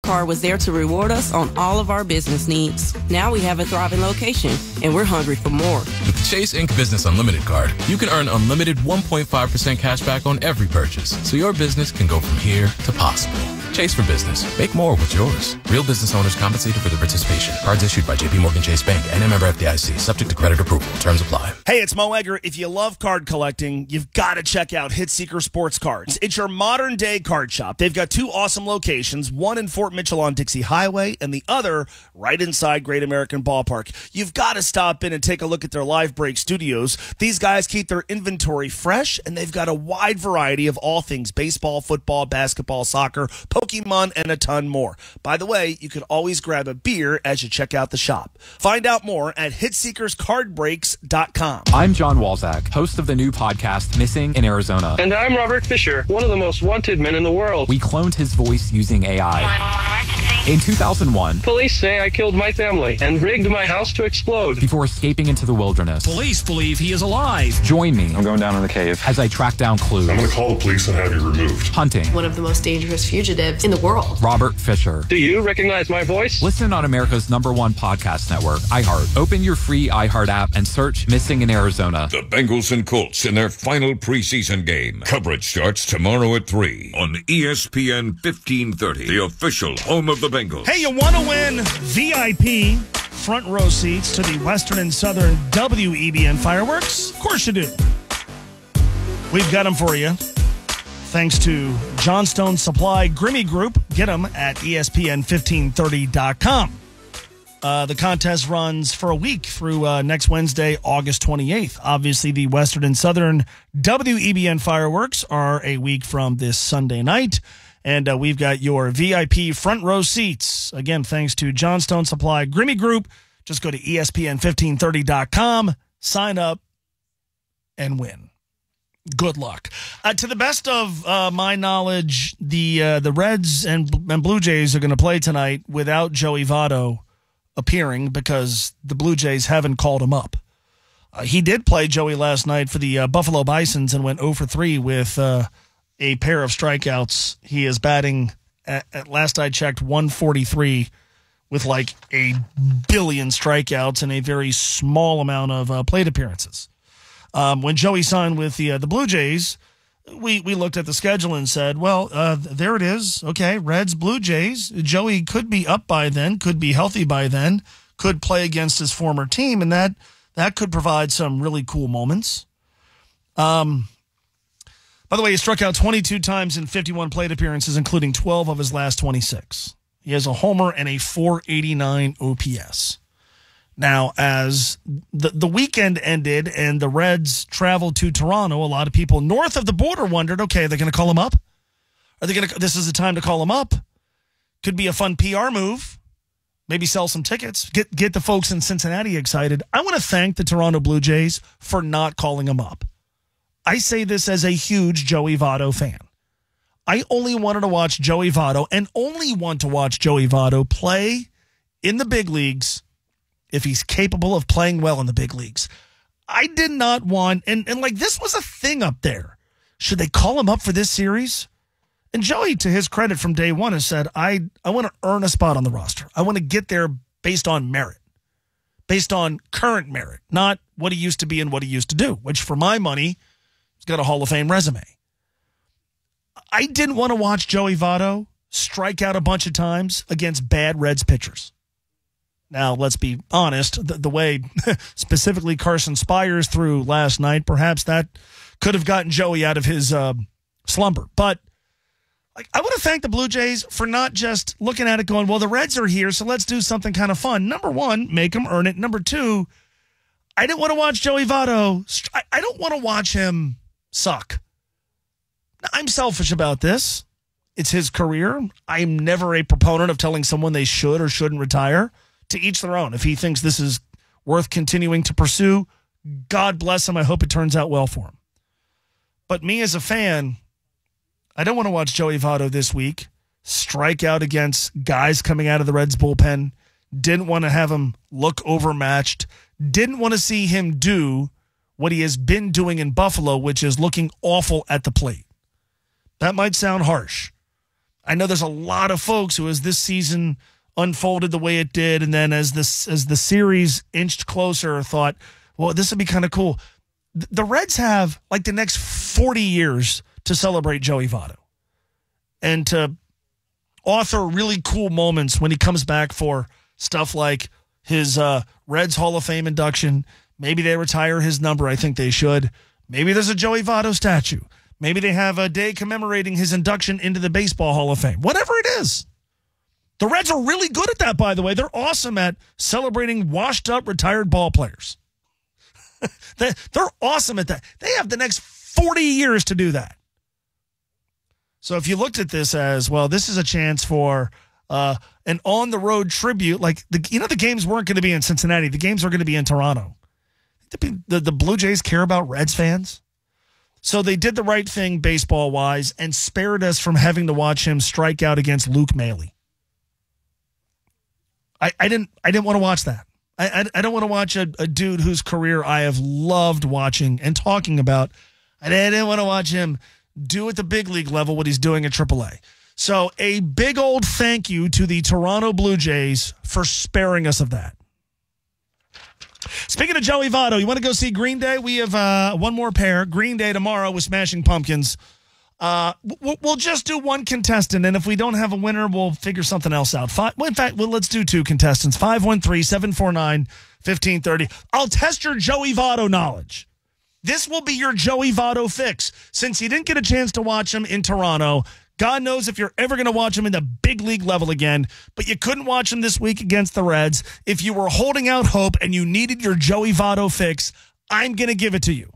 Card was there to reward us on all of our business needs. Now we have a thriving location, and we're hungry for more. With the Chase Inc. Business Unlimited card, you can earn unlimited 1.5% cash back on every purchase, so your business can go from here to possible. Chase for Business. Make more with yours. Real business owners compensated for their participation. Cards issued by JPMorgan Chase Bank and a member FDIC. Subject to credit approval. Terms apply. Hey, it's Mo Egger. If you love card collecting, you've got to check out Hitseeker Sports Cards. It's your modern-day card shop. They've got two awesome locations, one in Fort Mitchell on Dixie Highway and the other right inside Great American Ballpark. You've got to stop in and take a look at their live break studios. These guys keep their inventory fresh, and they've got a wide variety of all things baseball, football, basketball, soccer, Pokemon, and a ton more. By the way, you can always grab a beer as you check out the shop. Find out more at hitseekerscardbreaks.com. I'm John Walzak, host of the new podcast Missing in Arizona. And I'm Robert Fisher, one of the most wanted men in the world. We cloned his voice using AI. In 2001, police say I killed my family and rigged my house to explode before escaping into the wilderness. Police believe he is alive. Join me. I'm going down in the cave as I track down clues. I'm going to call the police and have you removed. Hunting. One of the most dangerous fugitives in the world. Robert Fisher. Do you recognize my voice? Listen on America's #1 podcast network, iHeart. Open your free iHeart app and search Missing in Arizona. The Bengals and Colts in their final preseason game. Coverage starts tomorrow at 3 on ESPN 1530, the official home of the Bengals. Hey, you want to win VIP front row seats to the Western and Southern WEBN fireworks? Of course you do. We've got them for you. Thanks to Johnstone Supply Grimmy Group. Get them at ESPN1530.com. The contest runs for a week through next Wednesday, August 28th. Obviously, the Western and Southern WEBN fireworks are a week from this Sunday night. And we've got your VIP front row seats. Again, thanks to Johnstone Supply Grimmy Group. Just go to ESPN1530.com, sign up, and win. Good luck. To the best of my knowledge, the Reds and Blue Jays are going to play tonight without Joey Votto appearing because the Blue Jays haven't called him up. He did play Joey last night for the Buffalo Bisons and went 0 for 3 with a pair of strikeouts. He is batting, at last I checked, 143 with like a billion strikeouts and a very small amount of plate appearances. When Joey signed with the Blue Jays, we looked at the schedule and said, well, there it is. Okay, Reds, Blue Jays. Joey could be up by then, could be healthy by then, could play against his former team, and that could provide some really cool moments. By the way, he struck out 22 times in 51 plate appearances, including 12 of his last 26. He has a homer and a 489 OPS. Now, as the weekend ended and the Reds traveled to Toronto, a lot of people north of the border wondered, okay, are they going to call him up? This is the time to call him up? Could be a fun PR move. Maybe sell some tickets. Get the folks in Cincinnati excited. I want to thank the Toronto Blue Jays for not calling him up. I say this as a huge Joey Votto fan. I only wanted to watch Joey Votto and only want to watch Joey Votto play in the big leagues if he's capable of playing well in the big leagues. I did not want, and like this was a thing up there. Should they call him up for this series? And Joey, to his credit from day one, has said, I want to earn a spot on the roster. I want to get there based on merit, based on current merit, not what he used to be and what he used to do, which for my money, he's got a Hall of Fame resume. I didn't want to watch Joey Votto strike out a bunch of times against bad Reds pitchers. Now, let's be honest, the way specifically Carson Spires threw last night, perhaps that could have gotten Joey out of his slumber. But I want to thank the Blue Jays for not just looking at it going, well, the Reds are here, so let's do something kind of fun. Number one, make them earn it. Number two, I didn't want to watch Joey Votto. I don't want to watch him suck. I'm selfish about this. It's his career. I'm never a proponent of telling someone they should or shouldn't retire. To each their own. If he thinks this is worth continuing to pursue, God bless him. I hope it turns out well for him. But me as a fan, I don't want to watch Joey Votto this week strike out against guys coming out of the Reds bullpen. Didn't want to have him look overmatched. Didn't want to see him do what he has been doing in Buffalo, which is looking awful at the plate. That might sound harsh. I know there's a lot of folks who, as this season unfolded the way it did, and then as the series inched closer, thought, well, this would be kind of cool. The Reds have like the next 40 years to celebrate Joey Votto and to author really cool moments when he comes back for stuff like his Reds Hall of Fame induction. Maybe they retire his number. I think they should. Maybe there's a Joey Votto statue. Maybe they have a day commemorating his induction into the Baseball Hall of Fame. Whatever it is. The Reds are really good at that, by the way. They're awesome at celebrating washed-up retired ball players. They're awesome at that. They have the next 40 years to do that. So if you looked at this as, well, this is a chance for an on-the-road tribute. Like, the games weren't going to be in Cincinnati. The games are going to be in Toronto. The Blue Jays care about Reds fans. So they did the right thing baseball-wise and spared us from having to watch him strike out against Luke Maile. I didn't want to watch that. I don't want to watch a dude whose career I have loved watching and talking about. I didn't want to watch him do at the big league level what he's doing at AAA. So a big old thank you to the Toronto Blue Jays for sparing us of that. Speaking of Joey Votto, you want to go see Green Day? We have one more pair. Green Day tomorrow with Smashing Pumpkins. We'll just do one contestant, and if we don't have a winner, we'll figure something else out. Let's do two contestants. 513-749-1530. I'll test your Joey Votto knowledge. This will be your Joey Votto fix. Since you didn't get a chance to watch him in Toronto, God knows if you're ever going to watch him in the big league level again, but you couldn't watch him this week against the Reds. If you were holding out hope and you needed your Joey Votto fix, I'm going to give it to you.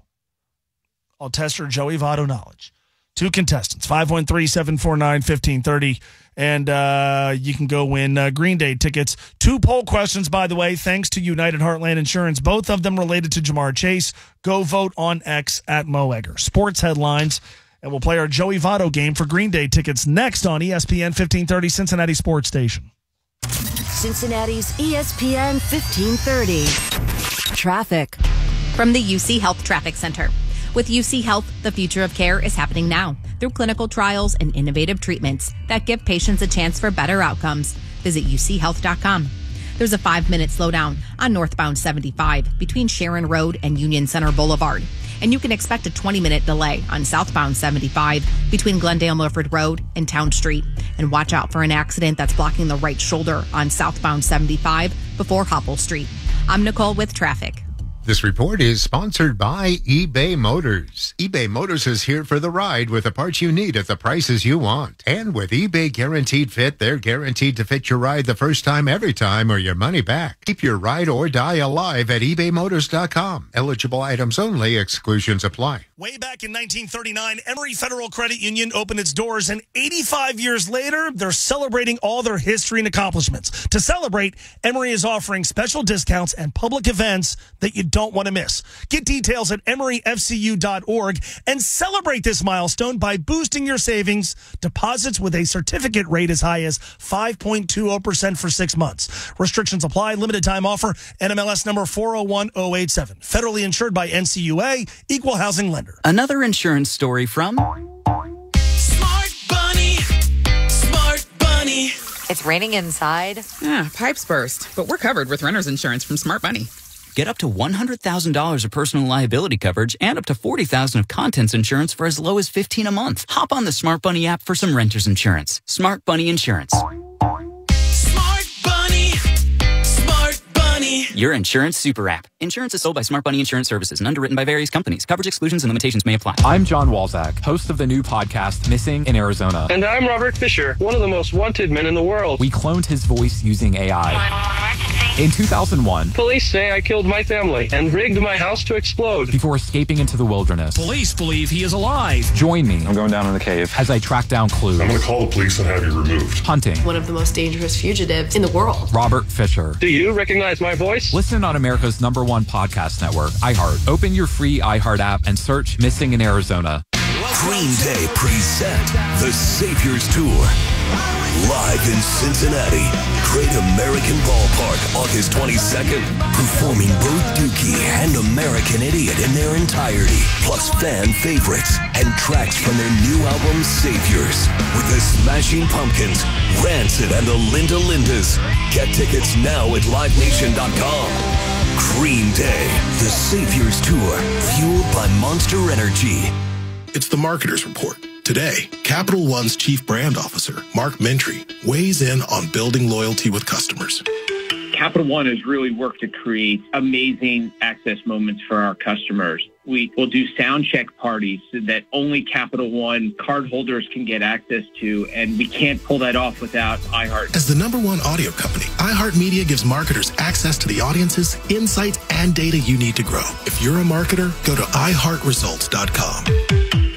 I'll test your Joey Votto knowledge. Two contestants, 513-749-1530, and you can go win Green Day tickets. Two poll questions, by the way, thanks to United Heartland Insurance, both of them related to Jamar Chase. Go vote on X at Mo Egger. Sports headlines, and we'll play our Joey Votto game for Green Day tickets next on ESPN 1530, Cincinnati Sports Station. Cincinnati's ESPN 1530. Traffic. From the UC Health Traffic Center. With UC Health, the future of care is happening now through clinical trials and innovative treatments that give patients a chance for better outcomes. Visit uchealth.com. There's a 5-minute slowdown on northbound 75 between Sharon Road and Union Center Boulevard. And you can expect a 20-minute delay on southbound 75 between Glendale Milford Road and Town Street. And watch out for an accident that's blocking the right shoulder on southbound 75 before Hopple Street. I'm Nicole with traffic. This report is sponsored by eBay Motors. eBay Motors is here for the ride with the parts you need at the prices you want. And with eBay Guaranteed Fit, they're guaranteed to fit your ride the first time, every time, or your money back. Keep your ride or die alive at ebaymotors.com. Eligible items only. Exclusions apply. Way back in 1939, Emory Federal Credit Union opened its doors, and 85 years later, they're celebrating all their history and accomplishments. To celebrate, Emory is offering special discounts and public events that you don't want to miss. Get details at emoryfcu.org and celebrate this milestone by boosting your savings deposits with a certificate rate as high as 5.20% for 6 months. Restrictions apply. Limited time offer. NMLS number 401087. Federally insured by NCUA. Equal housing lender. Another insurance story from Smart Bunny. Smart Bunny. It's raining inside. Pipes burst, but we're covered with renter's insurance from Smart Bunny. Get up to $100,000 of personal liability coverage and up to $40,000 of contents insurance for as low as $15 a month. Hop on the Smart Bunny app for some renter's insurance. Smart Bunny Insurance. Smart Bunny. Smart Bunny. Your insurance super app. Insurance is sold by Smart Bunny Insurance Services and underwritten by various companies. Coverage exclusions and limitations may apply. I'm John Walzak, host of the new podcast, Missing in Arizona. And I'm Robert Fisher, one of the most wanted men in the world. We cloned his voice using AI. In 2001, police say I killed my family and rigged my house to explode before escaping into the wilderness. Police believe he is alive. Join me. I'm going down in the cave. As I track down clues. I'm going to call the police and have you removed. Hunting. One of the most dangerous fugitives in the world. Robert Fisher. Do you recognize my voice? Listen on America's #1 podcast network, iHeart. Open your free iHeart app and search Missing in Arizona. Green Day present the Saviors Tour. Live in Cincinnati, Great American Ballpark, August 22nd. Performing both Dookie and American Idiot in their entirety, plus fan favorites and tracks from their new album, Saviors. With the Smashing Pumpkins, Rancid, and the Linda Lindas. Get tickets now at LiveNation.com. Green Day, the Saviors Tour, fueled by Monster Energy. It's the Marketer's Report. Today, Capital One's Chief Brand Officer, Mark Mentry, weighs in on building loyalty with customers. Capital One has really worked to create amazing access moments for our customers. We will do sound check parties so that only Capital One cardholders can get access to, and we can't pull that off without iHeart. As the #1 audio company, iHeartMedia gives marketers access to the audiences, insights, and data you need to grow. If you're a marketer, go to iHeartResults.com.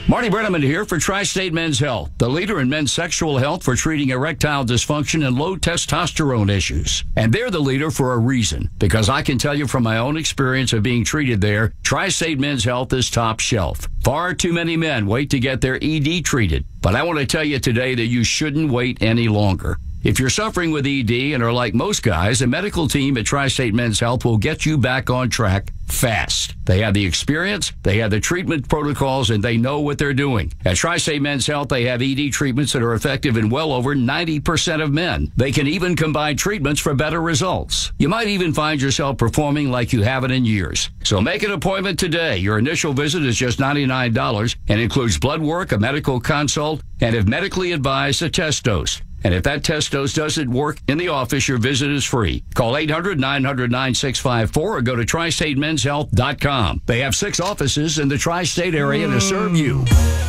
Marty Brenneman here for Tri-State Men's Health, the leader in men's sexual health for treating erectile dysfunction and low testosterone issues. And they're the leader for a reason, because I can tell you from my own experience of being treated there, Tri-State Men's Health is top shelf. Far too many men wait to get their ED treated, but I want to tell you today that you shouldn't wait any longer. If you're suffering with ED and are like most guys, a medical team at Tri-State Men's Health will get you back on track fast. They have the experience, they have the treatment protocols, and they know what they're doing. At Tri-State Men's Health, they have ED treatments that are effective in well over 90% of men. They can even combine treatments for better results. You might even find yourself performing like you haven't in years. So make an appointment today. Your initial visit is just $99 and includes blood work, a medical consult, and if medically advised, a test dose. And if that test dose doesn't work in the office, your visit is free. Call 800-900-9654 or go to TriStateMen'sHealth.com. They have 6 offices in the tri-state area to serve you.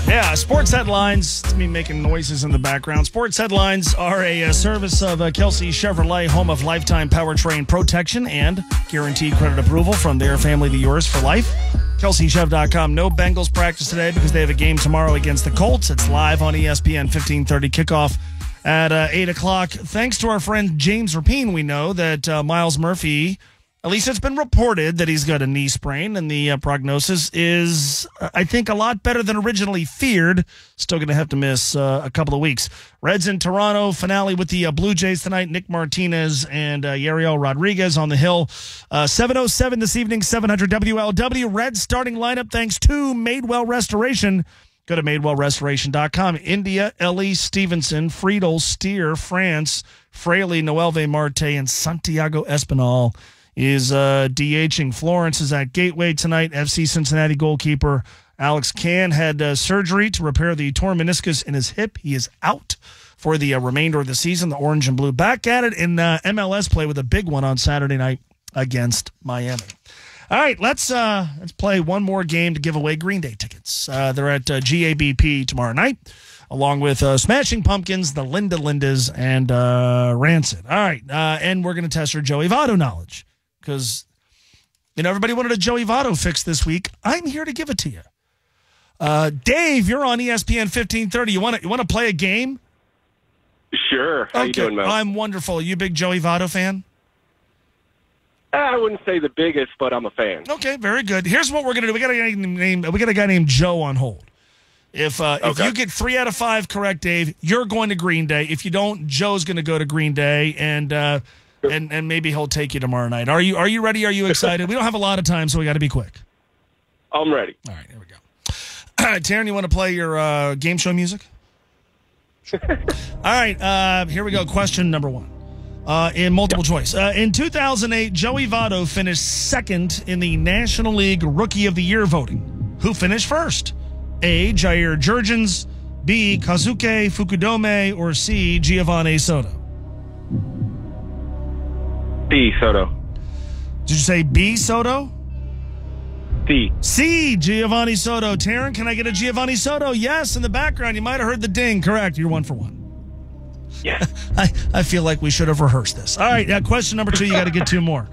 Yeah, sports headlines. It's me making noises in the background. Sports headlines are a service of Kelsey Chevrolet, home of lifetime powertrain protection and guaranteed credit approval from their family to yours for life. KelseyChev.com. No Bengals practice today because they have a game tomorrow against the Colts. It's live on ESPN 1530 kickoff at 8 o'clock. Thanks to our friend James Rapine, we know that Miles Murphy, at least it's been reported that he's got a knee sprain, and the prognosis is, I think, a lot better than originally feared. Still going to have to miss a couple of weeks. Reds in Toronto, finale with the Blue Jays tonight. Nick Martinez and Yariel Rodriguez on the hill. 7:07 this evening, 700 WLW. Reds starting lineup thanks to Madewell Restoration. Go to MadewellRestoration.com. India, Ellie Stevenson, Friedel, Steer, France, Fraley, Noelve Marte, and Santiago Espinal is DHing. Florence is at Gateway tonight. FC Cincinnati goalkeeper Alex Can had surgery to repair the torn meniscus in his hip. He is out for the remainder of the season. The Orange and Blue back at it in MLS play with a big one on Saturday night against Miami. All right, let's play one more game to give away Green Day tickets. They're at GABP tomorrow night, along with Smashing Pumpkins, the Linda Lindas, and Rancid. All right, and we're going to test your Joey Votto knowledge because everybody wanted a Joey Votto fix this week. I'm here to give it to you. Dave, you're on ESPN 1530. You want to play a game? Sure. How you doing, man? I'm wonderful. You a big Joey Votto fan? I wouldn't say the biggest, but I'm a fan. Okay, very good. Here's what we're gonna do. We got a guy named Joe on hold. If you get 3 out of 5 correct, Dave, you're going to Green Day. If you don't, Joe's going to go to Green Day, and maybe he'll take you tomorrow night. Are you ready? Are you excited? We don't have a lot of time, so we got to be quick. I'm ready. All right, here we go. Taryn, you want to play your game show music? Sure. All right, here we go. Question number 1. In multiple choice. In 2008, Joey Votto finished second in the National League Rookie of the Year voting. Who finished first? A, Jair Jurgens, B, Kazuke Fukudome, or C, Giovanni Soto? B, Soto. Did you say B, Soto? C, Giovanni Soto. Taryn, can I get a Giovanni Soto? Yes, in the background. You might have heard the ding. Correct. You're 1 for 1. Yeah. I feel like we should have rehearsed this. All right, question number 2. You got to get 2 more.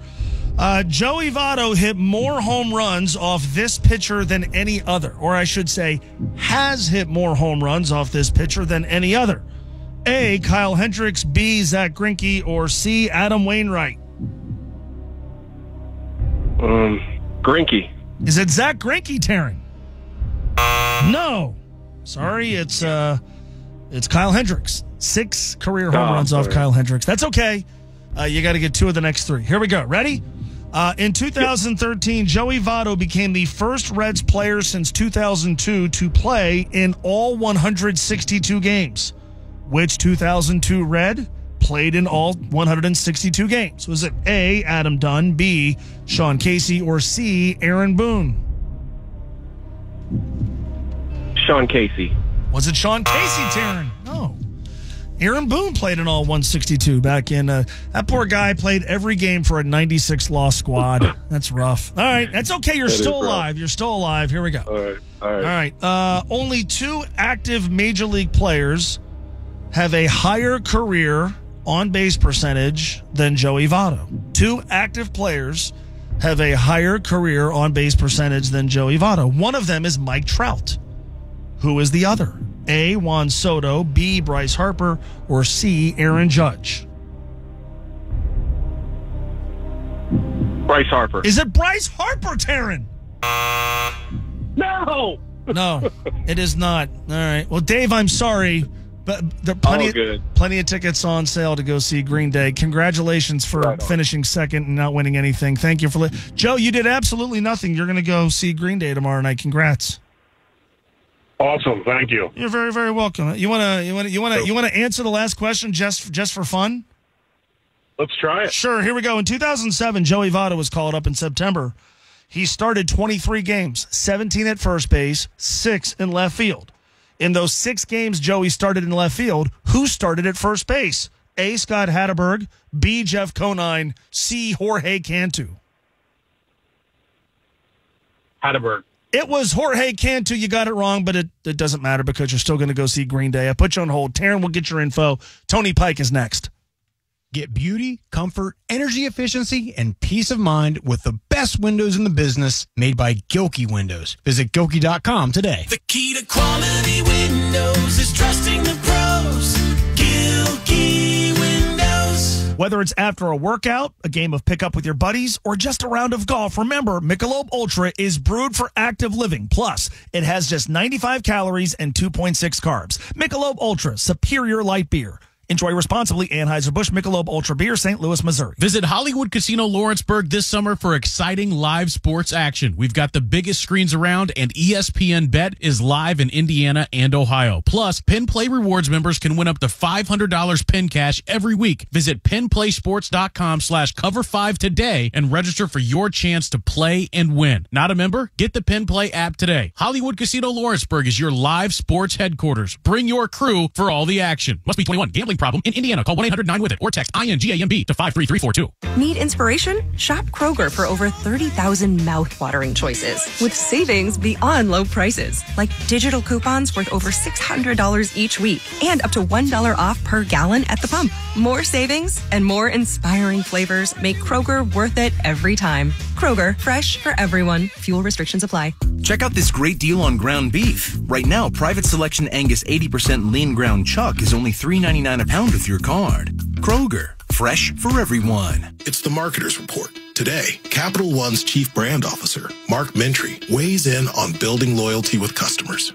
Joey Votto hit more home runs off this pitcher than any other, or I should say has hit more home runs off this pitcher than any other. A, Kyle Hendricks, B, Zach Greinke, or C, Adam Wainwright? Greinke. Is it Zach Greinke, Taryn? No. Sorry, it's Kyle Hendricks. 6 career home runs off Kyle Hendricks. That's okay. You got to get 2 of the next 3. Here we go. Ready? In 2013, Joey Votto became the first Reds player since 2002 to play in all 162 games. Which 2002 Red played in all 162 games? Was it A, Adam Dunn, B, Sean Casey, or C, Aaron Boone? Sean Casey. Was it Sean Casey, Taryn? No. Aaron Boone played in all 162 back in. That poor guy played every game for a 96-loss squad. That's rough. All right, that's okay. You're still alive. You're still alive. Here we go. All right. Only 2 active Major League players have a higher career on-base percentage than Joey Votto. 2 active players have a higher career on-base percentage than Joey Votto. One of them is Mike Trout. Who is the other? A, Juan Soto, B, Bryce Harper, or C, Aaron Judge? Bryce Harper. Is it Bryce Harper, Taryn? No, it is not. All right. Well, Dave, I'm sorry, but there are plenty of tickets on sale to go see Green Day. Congratulations for finishing second and not winning anything. Thank you for Joe, you did absolutely nothing. You're going to go see Green Day tomorrow night. Congrats. Awesome, thank you. You're very, very welcome. You want to answer the last question just for fun? Let's try it. Sure. Here we go. In 2007, Joey Votto was called up in September. He started 23 games, 17 at first base, 6 in left field. In those 6 games Joey started in left field, who started at first base? A, Scott Hatteberg, B, Jeff Conine, C, Jorge Cantu. Hatteberg. It was Jorge Cantu. You got it wrong, but it doesn't matter because you're still going to go see Green Day. I put you on hold. Taryn will get your info. Tony Pike is next. Get beauty, comfort, energy efficiency, and peace of mind with the best windows in the business made by Gilkey Windows. Visit Gilkey.com today. The key to quality windows is trusting the pros. Gilkey Windows. Whether it's after a workout, a game of pickup with your buddies, or just a round of golf, remember, Michelob Ultra is brewed for active living. Plus, it has just 95 calories and 2.6 carbs. Michelob Ultra, superior light beer. Enjoy responsibly. Anheuser-Busch Michelob Ultra Beer, St. Louis, Missouri. Visit Hollywood Casino Lawrenceburg this summer for exciting live sports action. We've got the biggest screens around, and ESPN Bet is live in Indiana and Ohio. Plus, Pin Play Rewards members can win up to $500 pin cash every week. Visit pinplaysports.com/cover5 today and register for your chance to play and win. Not a member? Get the Pin Play app today. Hollywood Casino Lawrenceburg is your live sports headquarters. Bring your crew for all the action. Must be 21. Gambling problem in Indiana. Call 1-800-9-WITH-IT or text INGAMB to 53342. Need inspiration? Shop Kroger for over 30,000 mouth-watering choices with savings beyond low prices, like digital coupons worth over $600 each week and up to $1 off per gallon at the pump. More savings and more inspiring flavors make Kroger worth it every time. Kroger, fresh for everyone. Fuel restrictions apply. Check out this great deal on ground beef. Right now, Private Selection Angus 80% lean ground chuck is only $3.99 a pound with your card. Kroger, fresh for everyone. It's the Marketer's Report. Today, Capital One's Chief Brand Officer, Mark Mentry, weighs in on building loyalty with customers.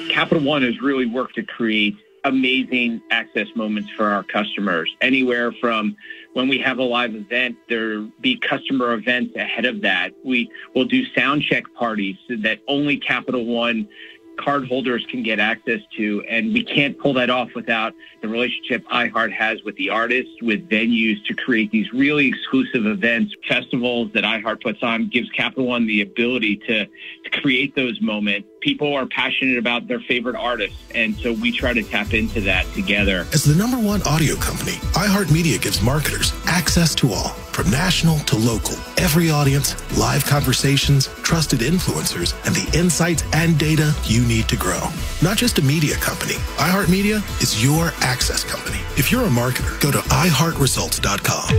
Capital One has really worked to create amazing access moments for our customers. Anywhere from when we have a live event, there be customer events ahead of that. We will do sound check parties that only Capital One cardholders can get access to, and we can't pull that off without the relationship iHeart has with the artists, with venues to create these really exclusive events. Festivals that iHeart puts on gives Capital One the ability to create those moments. People are passionate about their favorite artists, and so we try to tap into that together. As the #1 audio company, iHeartMedia gives marketers access to all, from national to local. Every audience, live conversations, trusted influencers, and the insights and data you need to grow. Not just a media company, iHeartMedia is your access company. If you're a marketer, go to iHeartResults.com.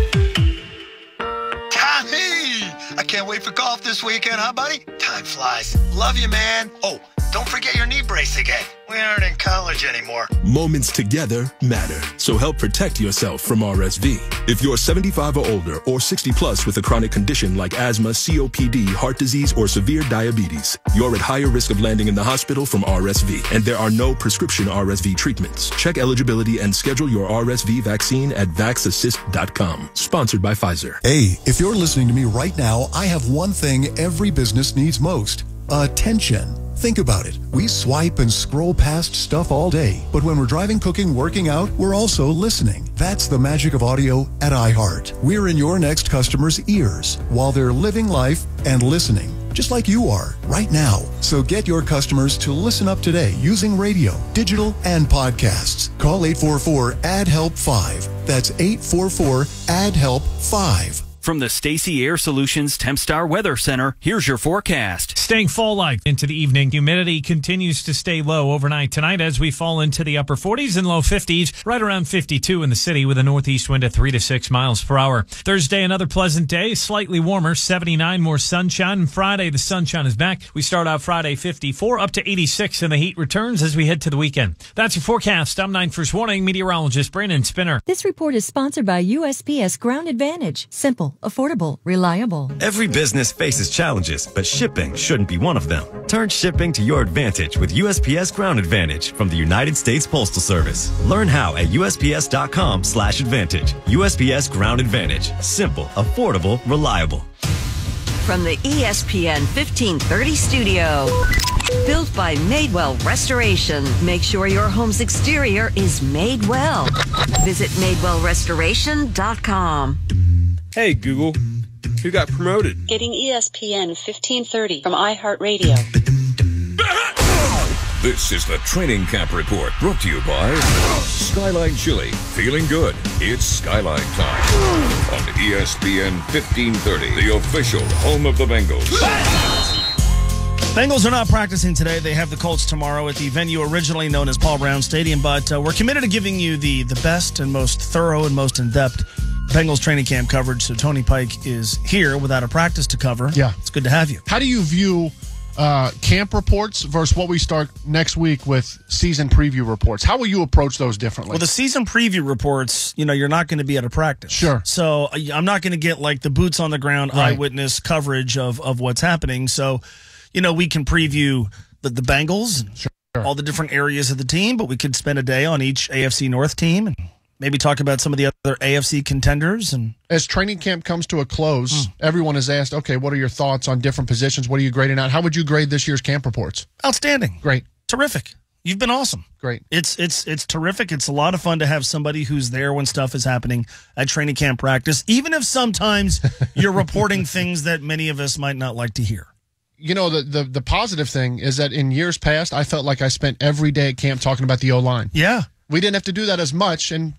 Hey, I can't wait for golf this weekend, huh, buddy? Time flies. Love you, man. Oh, don't forget your knee brace again. We aren't in college anymore. Moments together matter, so help protect yourself from RSV. If you're 75 or older or 60 plus with a chronic condition like asthma, COPD, heart disease, or severe diabetes, you're at higher risk of landing in the hospital from RSV, and there are no prescription RSV treatments. Check eligibility and schedule your RSV vaccine at vaxassist.com. Sponsored by Pfizer. Hey, if you're listening to me right now, I have one thing every business needs most: attention. Think about it. We swipe and scroll past stuff all day, but when we're driving, cooking, working out, we're also listening. That's the magic of audio at iHeart. We're in your next customer's ears while they're living life and listening, just like you are right now. So get your customers to listen up today using radio, digital, and podcasts. Call 844-ADD-HELP-5. That's 844-ADD-HELP-5. From the Stacy Air Solutions Tempstar Weather Center, here's your forecast. Staying fall-like into the evening. Humidity continues to stay low overnight tonight as we fall into the upper 40s and low 50s, right around 52 in the city with a northeast wind at 3 to 6 miles per hour. Thursday, another pleasant day, slightly warmer, 79, more sunshine. And Friday, the sunshine is back. We start out Friday 54, up to 86, and the heat returns as we head to the weekend. That's your forecast. I'm 9 First Warning meteorologist Brandon Spinner. This report is sponsored by USPS Ground Advantage. Simple, affordable, reliable. Every business faces challenges, but shipping shouldn't be one of them. Turn shipping to your advantage with USPS Ground Advantage from the United States Postal Service. Learn how at USPS.com/advantage. USPS Ground Advantage. Simple, affordable, reliable. From the ESPN 1530 studio. Built by Madewell Restoration. Make sure your home's exterior is made well. Visit MadewellRestoration.com. Hey, Google, who got promoted? Getting ESPN 1530 from iHeartRadio. This is the Training Camp Report, brought to you by Skyline Chili. Feeling good? It's Skyline time. On ESPN 1530, the official home of the Bengals. Bengals are not practicing today. They have the Colts tomorrow at the venue originally known as Paul Brown Stadium, but we're committed to giving you the best and most thorough and most in-depth Bengals training camp coverage. So Tony Pike is here without a practice to cover. Yeah. It's good to have you. How do you view camp reports versus what we start next week with season preview reports? How will you approach those differently? Well, the season preview reports, you're not going to be at a practice. Sure. So I'm not going to get like the boots on the ground eyewitness coverage of what's happening. So, we can preview the Bengals and all the different areas of the team, but we could spend a day on each AFC North team and maybe talk about some of the other AFC contenders. And as training camp comes to a close, everyone has asked, okay, what are your thoughts on different positions? What are you grading out? How would you grade this year's camp reports? Outstanding. Great. Terrific. You've been awesome. Great. It's terrific. It's a lot of fun to have somebody who's there when stuff is happening at training camp practice, even if sometimes you're reporting things that many of us might not like to hear. The positive thing is that in years past, I felt like I spent every day at camp talking about the O-line. Yeah. We didn't have to do that as much, and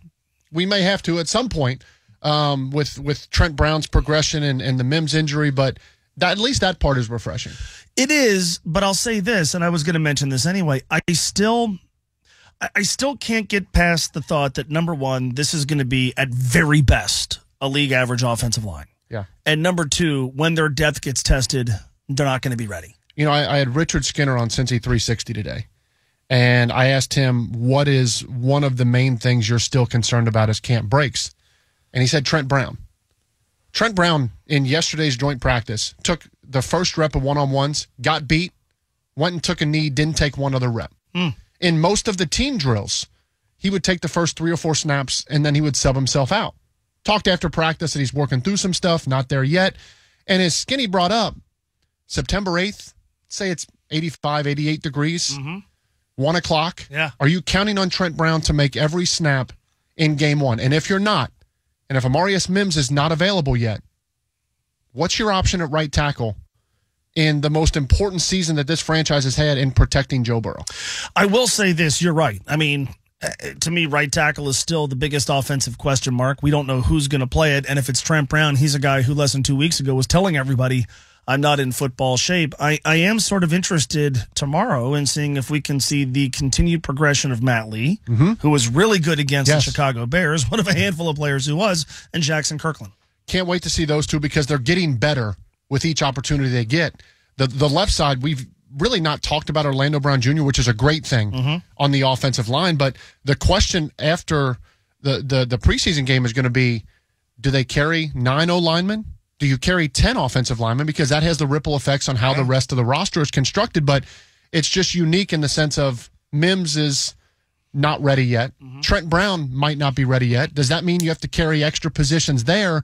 we may have to at some point with Trent Brown's progression and the Mims injury, but at least that part is refreshing. It is, but I'll say this, and I was going to mention this anyway. I still can't get past the thought that, number one, this is going to be at very best a league average offensive line. Yeah. And number two, when their depth gets tested, they're not going to be ready. I had Richard Skinner on Cincy 360 today. And I asked him, what is one of the main things you're still concerned about as camp breaks? And he said Trent Brown. Trent Brown, in yesterday's joint practice, took the first rep of one-on-ones, got beat, went and took a knee, didn't take one other rep. In most of the team drills, he would take the first 3 or 4 snaps, and then he would sub himself out. Talked after practice that he's working through some stuff, not there yet. And as Skinny brought up, September 8th, say it's 85, 88 degrees. 1 o'clock. Yeah. Are you counting on Trent Brown to make every snap in game one? And if you're not, and if Amarius Mims is not available yet, what's your option at right tackle in the most important season that this franchise has had in protecting Joe Burrow? I will say this. You're right. I mean, to me, right tackle is still the biggest offensive question mark. We don't know who's going to play it. And if it's Trent Brown, he's a guy who less than 2 weeks ago was telling everybody, I'm not in football shape. I am sort of interested tomorrow in seeing if we can see the continued progression of Matt Lee, who was really good against the Chicago Bears, one of a handful of players who was, and Jackson Kirkland. Can't wait to see those two because they're getting better with each opportunity they get. The left side, we've really not talked about Orlando Brown Jr., which is a great thing on the offensive line. But the question after the preseason game is going to be, do they carry 9 O-linemen? Do you carry 10 offensive linemen? Because that has the ripple effects on how the rest of the roster is constructed. But it's just unique in the sense of Mims is not ready yet. Trent Brown might not be ready yet. Does that mean you have to carry extra positions there?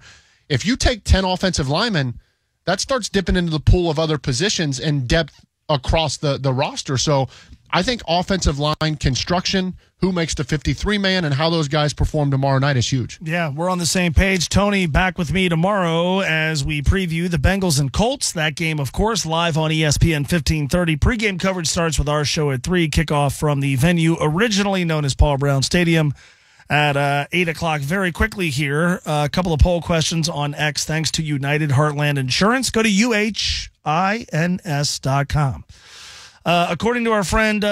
If you take 10 offensive linemen, that starts dipping into the pool of other positions and depth across the roster. So I think offensive line construction, who makes the 53-man, and how those guys perform tomorrow night is huge. Yeah, we're on the same page. Tony, back with me tomorrow as we preview the Bengals and Colts. That game, of course, live on ESPN 1530. Pre-game coverage starts with our show at 3. Kickoff from the venue originally known as Paul Brown Stadium at 8 o'clock. Very quickly here, a couple of poll questions on X thanks to United Heartland Insurance. Go to UHINS.com. According to our friend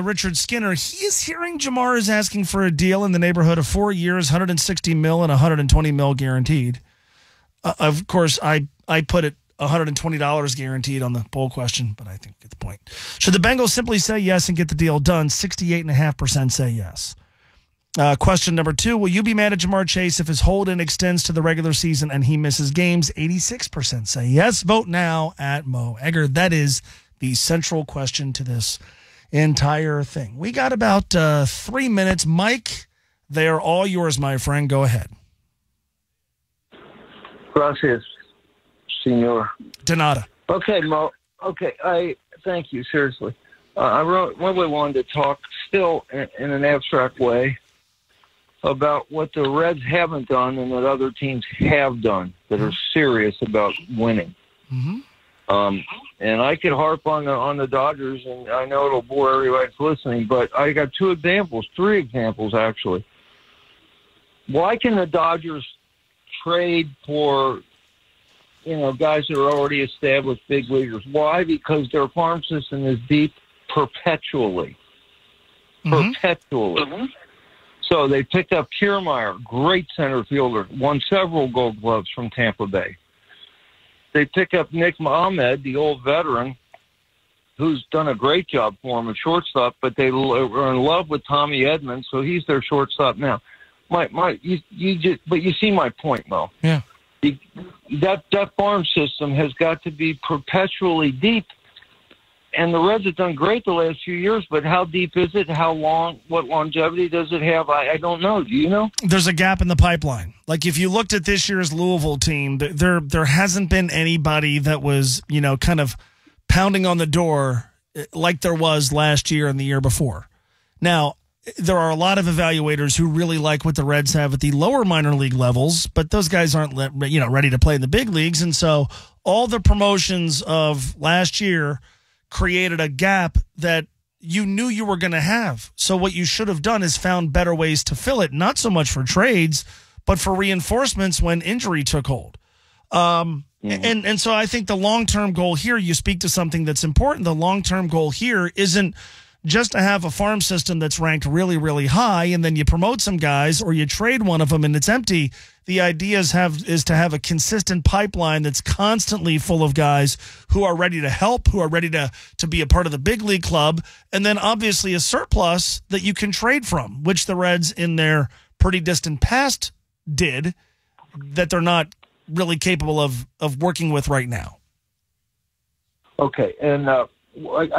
Richard Skinner, he is hearing Jamar is asking for a deal in the neighborhood of 4 years, $160 million and $120 million guaranteed. Of course, I put it $120 guaranteed on the poll question, but I think you get the point. Should the Bengals simply say yes and get the deal done? 68.5% say yes. Question number 2, will you be mad at Jamar Chase if his hold-in extends to the regular season and he misses games? 86% say yes. Vote now at Mo Egger. That is the central question to this entire thing. We got about 3 minutes. Mike, they are all yours, my friend. Go ahead. Gracias, senor. De nada. Okay, Mo. Okay, I thank you, seriously. I really wanted to talk still in an abstract way about what the Reds haven't done and what other teams have done that are serious about winning. And I could harp on the Dodgers, and I know it'll bore everybody that's listening, but I got 3 examples, actually. Why can the Dodgers trade for, guys that are already established big leaguers? Why? Because their farm system is deep perpetually. So they picked up Kiermaier, great center fielder, won several Gold Gloves from Tampa Bay. They pick up Nick Ahmed, the old veteran, who's done a great job for them at shortstop, but they were in love with Tommy Edmonds, so he's their shortstop now. You see my point, Mo. Yeah. That farm system has got to be perpetually deep, and the Reds have done great the last few years, but how deep is it? How long? What longevity does it have? I don't know. Do you know? There's a gap in the pipeline. Like if you looked at this year's Louisville team, there hasn't been anybody that was, kind of pounding on the door like there was last year and the year before. Now, there are a lot of evaluators who really like what the Reds have at the lower minor league levels, but those guys aren't, ready to play in the big leagues. And so all the promotions of last year created a gap that you knew you were going to have. So what you should have done is found better ways to fill it, not so much for trades, but for reinforcements when injury took hold. And so I think the long-term goal here, you speak to something that's important. The long-term goal here isn't just to have a farm system that's ranked really, really high and then you promote some guys or you trade one of them and it's empty. The idea is to have a consistent pipeline that's constantly full of guys who are ready to help, who are ready to be a part of the big league club, and then obviously a surplus that you can trade from, which the Reds in their pretty distant past did, that they're not really capable of working with right now. Okay, and I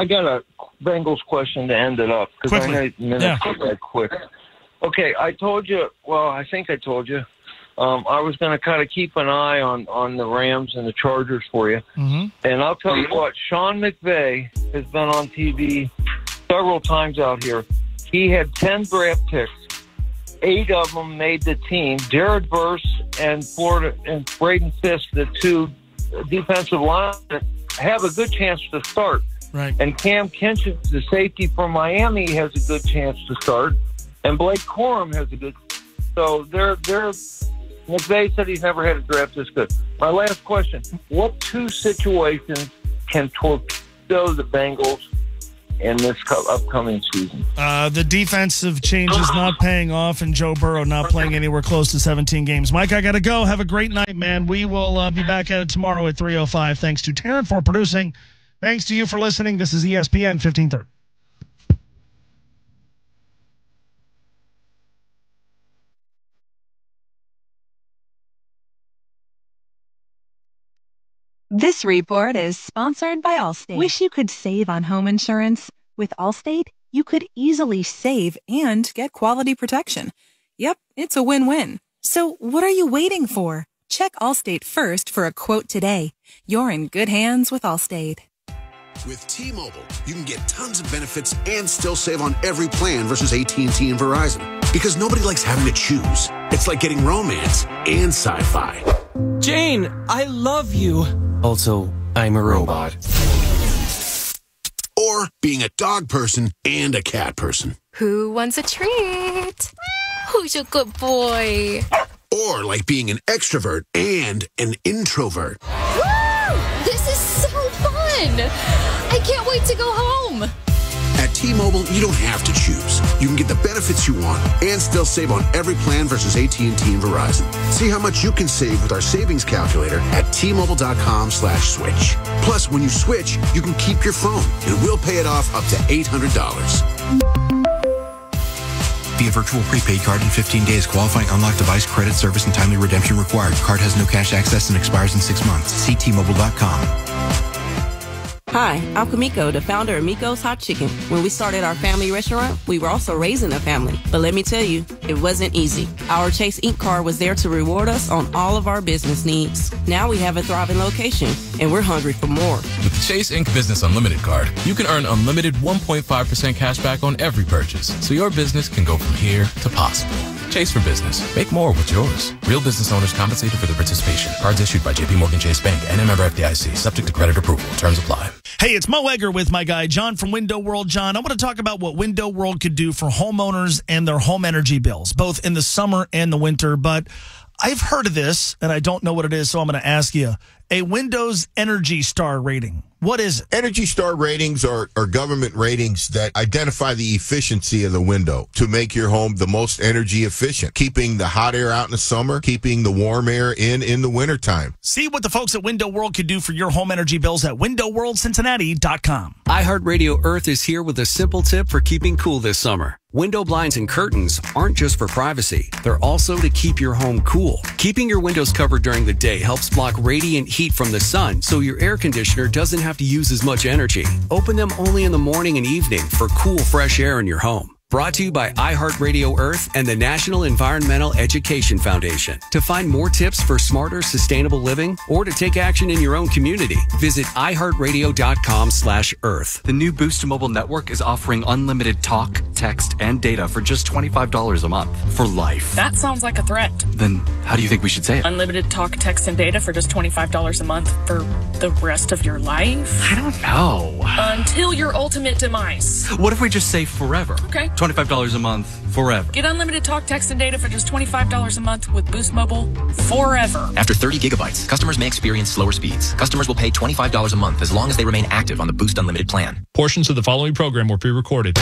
got a Bengals question to end it up because I know minutes go that quick. Okay, I told you. Well, I think I told you. I was going to kind of keep an eye on the Rams and the Chargers for you. And I'll tell you what, Sean McVay has been on TV several times out here. He had 10 draft picks. 8 of them made the team. Jared Verse and Braden Fisk, the 2 defensive linemen, have a good chance to start. Right. And Cam Kinchins, the safety from Miami, has a good chance to start. And Blake Corum has a good. So McVay said he's never had a draft this good. My last question: what 2 situations can torpedo the Bengals in this upcoming season? The defensive changes not paying off and Joe Burrow not playing anywhere close to 17 games. Mike, I got to go. Have a great night, man. We will be back at it tomorrow at 3:05. Thanks to Taryn for producing. Thanks to you for listening. This is ESPN 1530. This report is sponsored by Allstate. Wish you could save on home insurance? With Allstate, you could easily save and get quality protection. Yep, it's a win-win. So what are you waiting for? Check Allstate first for a quote today. You're in good hands with Allstate. With T-Mobile, you can get tons of benefits and still save on every plan versus AT&T and Verizon. Because nobody likes having to choose. It's like getting romance and sci-fi. Jane, I love you. Also, I'm a robot. Or being a dog person and a cat person. Who wants a treat? Who's your good boy? Or like being an extrovert and an introvert. Woo! This is so fun! I can't wait to go home. At T-Mobile, you don't have to choose. You can get the benefits you want and still save on every plan versus AT&T and Verizon. See how much you can save with our savings calculator at T-Mobile.com/switch. Plus, when you switch, you can keep your phone, and we'll pay it off up to $800. Via virtual prepaid card in 15 days. Qualifying unlocked device, credit, service, and timely redemption required. Card has no cash access and expires in 6 months. See T-Mobile.com. Hi, I'm Kamiko, the founder of Miko's Hot Chicken. When we started our family restaurant, we were also raising a family. But let me tell you, it wasn't easy. Our Chase Inc. card was there to reward us on all of our business needs. Now we have a thriving location, and we're hungry for more. With the Chase Inc. Business Unlimited card, you can earn unlimited 1.5% cash back on every purchase, so your business can go from here to possible. Chase for business. Make more with yours. Real business owners compensated for their participation. Cards issued by JPMorgan Chase Bank and a member FDIC. Subject to credit approval. Terms apply. Hey, it's Mo Egger with my guy John from Window World. John, I want to talk about what Window World could do for homeowners and their home energy bills, both in the summer and the winter. But I've heard of this, and I don't know what it is, so I'm going to ask you. A Windows Energy Star rating. What is it? Energy Star ratings are government ratings that identify the efficiency of the window to make your home the most energy efficient, keeping the hot air out in the summer, keeping the warm air in the wintertime. See what the folks at Window World could do for your home energy bills at WindowWorldCincinnati.com. iHeartRadio Earth is here with a simple tip for keeping cool this summer. Window blinds and curtains aren't just for privacy. They're also to keep your home cool. Keeping your windows covered during the day helps block radiant heat from the sun, so your air conditioner doesn't have to use as much energy. Open them only in the morning and evening for cool, fresh air in your home. Brought to you by iHeartRadio Earth and the National Environmental Education Foundation. To find more tips for smarter, sustainable living or to take action in your own community, visit iHeartRadio.com/Earth. The new Boost Mobile network is offering unlimited talk, text, and data for just $25 a month for life. That sounds like a threat. Then how do you think we should say it? Unlimited talk, text, and data for just $25 a month for the rest of your life? I don't know. Until your ultimate demise. What if we just say forever? Okay. $25 a month forever. Get unlimited talk, text, and data for just $25 a month with Boost Mobile forever. After 30 gigabytes, customers may experience slower speeds. Customers will pay $25 a month as long as they remain active on the Boost Unlimited plan. Portions of the following program were pre-recorded.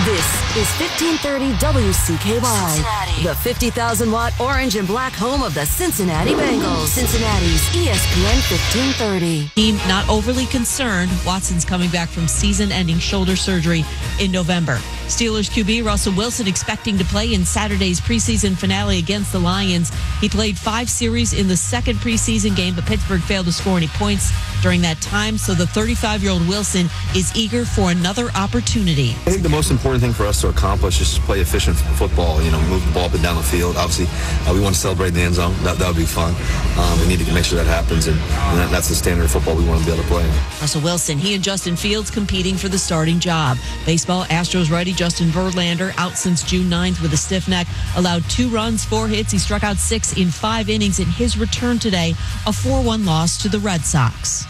This is 1530 WCKY, the 50,000-watt orange and black home of the Cincinnati Bengals. Cincinnati's ESPN 1530. Team not overly concerned. Watson's coming back from season-ending shoulder surgery in November. Steelers QB Russell Wilson expecting to play in Saturday's preseason finale against the Lions. He played 5 series in the second preseason game, but Pittsburgh failed to score any points during that time, so the 35-year-old Wilson is eager for another opportunity. I think the most important thing for us to accomplish is to play efficient football, move the ball up and down the field. Obviously, we want to celebrate in the end zone. That would be fun. We need to make sure that happens, and that's the standard of football we want to be able to play. Russell Wilson, he and Justin Fields competing for the starting job. Baseball, Astros righty Justin Verlander out since June 9th with a stiff neck, allowed 2 runs, 4 hits. He struck out 6 in 5 innings in his return today, a 4-1 loss to the Red Sox.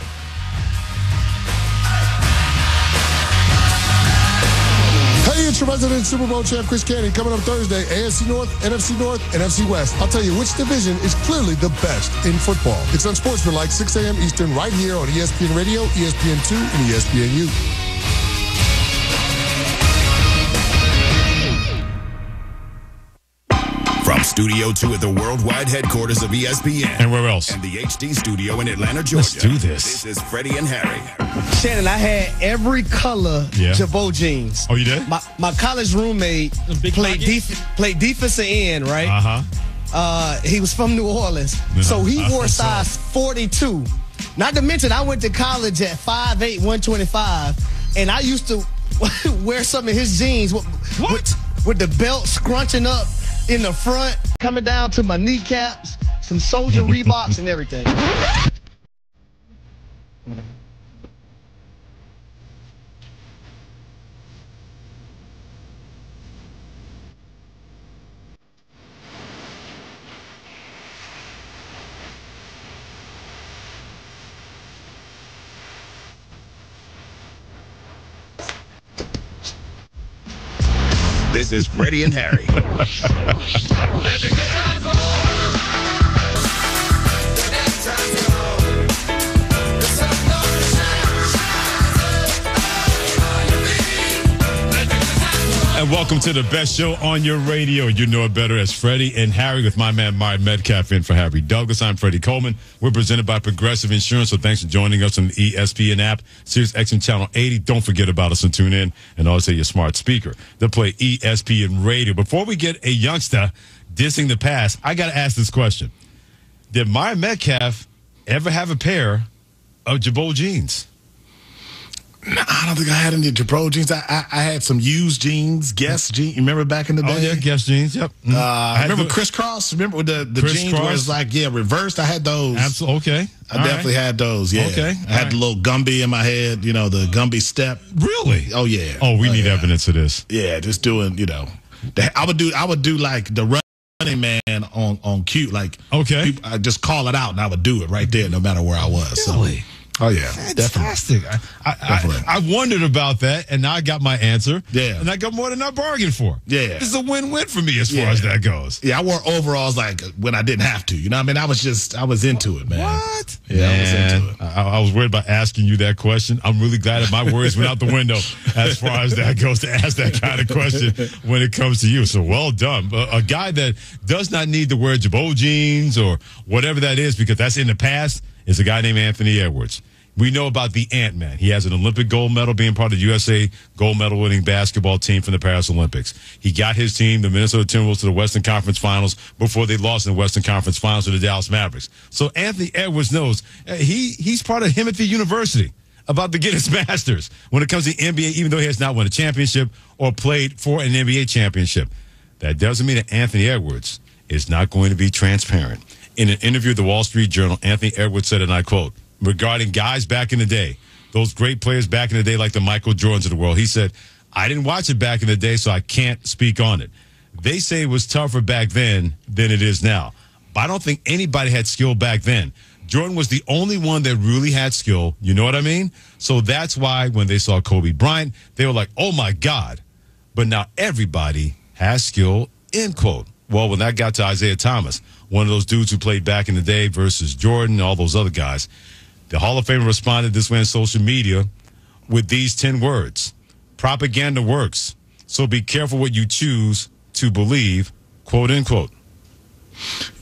Hey, it's your resident Super Bowl champ, Chris Cannon. Coming up Thursday, AFC North, NFC North, and NFC West. I'll tell you which division is clearly the best in football. It's Unsportsmanlike, 6 a.m. Eastern, right here on ESPN Radio, ESPN2, and ESPNU. From From Studio 2 at the worldwide headquarters of ESPN. And where else? And the HD studio in Atlanta, Georgia. Let's do this. This is Freddie and Harry. Shannon, I had every color Jabot jeans. Oh, you did? My college roommate played defensive end, right? Uh-huh. He was from New Orleans. So he wore size 42. Not to mention, I went to college at 5'8", 125, and I used to wear some of his jeans with the belt scrunching up in the front, coming down to my kneecaps, some Soldier Reeboks and everything. This is Freddie and Harry. And welcome to the best show on your radio. You know it better as Freddie and Harry with my man Martin Metcalf in for Harry Douglas. I'm Freddie Coleman. We're presented by Progressive Insurance, so thanks for joining us on the ESPN app, Sirius XM Channel 80. Don't forget about us and tune in, and also your smart speaker. They'll play ESPN Radio. Before we get a youngster dissing the past, I got to ask this question. Did Martin Metcalf ever have a pair of Jabot jeans? I don't think I had any Jabot jeans. I had some used jeans, Guess jeans. You remember back in the day? Oh, yeah, Guess jeans, yep. I remember crisscross. Remember with the jeans where it's like, reversed? I had those. Absolutely. Okay. I definitely had those, yeah. Okay. I had the little Gumby in my head, the Gumby step. Really? Oh, yeah. Oh, we need evidence of this. Yeah, just doing, I would do like the running man on cue. Like, okay. People, I just call it out and I would do it right there no matter where I was. Really? So. Oh, yeah. Fantastic. I wondered about that, and now I got my answer. Yeah. And I got more than I bargained for. Yeah. This is a win-win for me as far as that goes. Yeah, I wore overalls like when I didn't have to. You know what I mean? I was into it, man. What? Yeah, man, I was into it. I was worried about asking you that question. I'm really glad that my words went out the window as far as that goes to ask that kind of question when it comes to you. So well done. A guy that does not need to wear Jabot jeans or whatever that is because that's in the past is a guy named Anthony Edwards. We know about the Ant-Man. He has an Olympic gold medal being part of the USA gold medal winning basketball team from the Paris Olympics. He got his team, the Minnesota Timberwolves, to the Western Conference Finals before they lost in the Western Conference Finals to the Dallas Mavericks. So Anthony Edwards knows he's part of Himothy University, about to get his master's when it comes to the NBA, even though he has not won a championship or played for an NBA championship. That doesn't mean that Anthony Edwards is not going to be transparent. In an interview with the Wall Street Journal, Anthony Edwards said, and I quote, regarding guys back in the day, those great players back in the day like the Michael Jordans of the world, he said, I didn't watch it back in the day, so I can't speak on it. They say it was tougher back then than it is now. But I don't think anybody had skill back then. Jordan was the only one that really had skill. You know what I mean? So that's why when they saw Kobe Bryant, they were like, oh, my God. But now everybody has skill, end quote. Well, when that got to Isaiah Thomas, one of those dudes who played back in the day versus Jordan and all those other guys, the Hall of Famer responded this way on social media with these 10 words. Propaganda works, so be careful what you choose to believe, quote, unquote.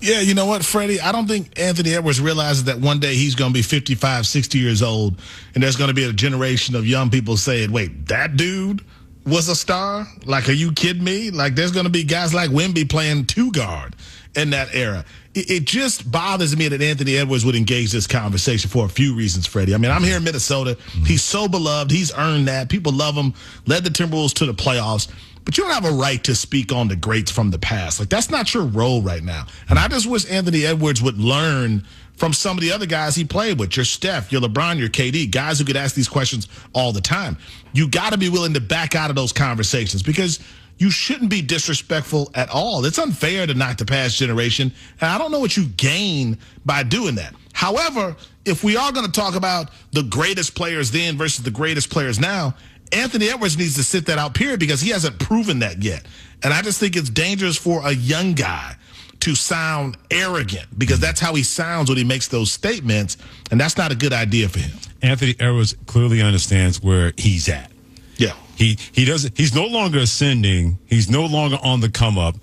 Yeah, you know what, Freddie? I don't think Anthony Edwards realizes that one day he's going to be 55, 60 years old, and there's going to be a generation of young people saying, wait, that dude was a star? Like, are you kidding me? Like, there's going to be guys like Wemby playing two guard in that era. It just bothers me that Anthony Edwards would engage this conversation for a few reasons, Freddie. I mean, I'm here in Minnesota. He's so beloved. He's earned that. People love him, led the Timberwolves to the playoffs. But you don't have a right to speak on the greats from the past. Like, that's not your role right now. And I just wish Anthony Edwards would learn from some of the other guys he played with. Your Steph, your LeBron, your KD, guys who could ask these questions all the time. You got to be willing to back out of those conversations because you shouldn't be disrespectful at all. It's unfair to knock the past generation, and I don't know what you gain by doing that. However, if we are going to talk about the greatest players then versus the greatest players now, Anthony Edwards needs to sit that out, period, because he hasn't proven that yet. And I just think it's dangerous for a young guy to sound arrogant because that's how he sounds when he makes those statements, and that's not a good idea for him. Anthony Edwards clearly understands where he's at. Yeah. He doesn't. He's no longer ascending. He's no longer on the come up.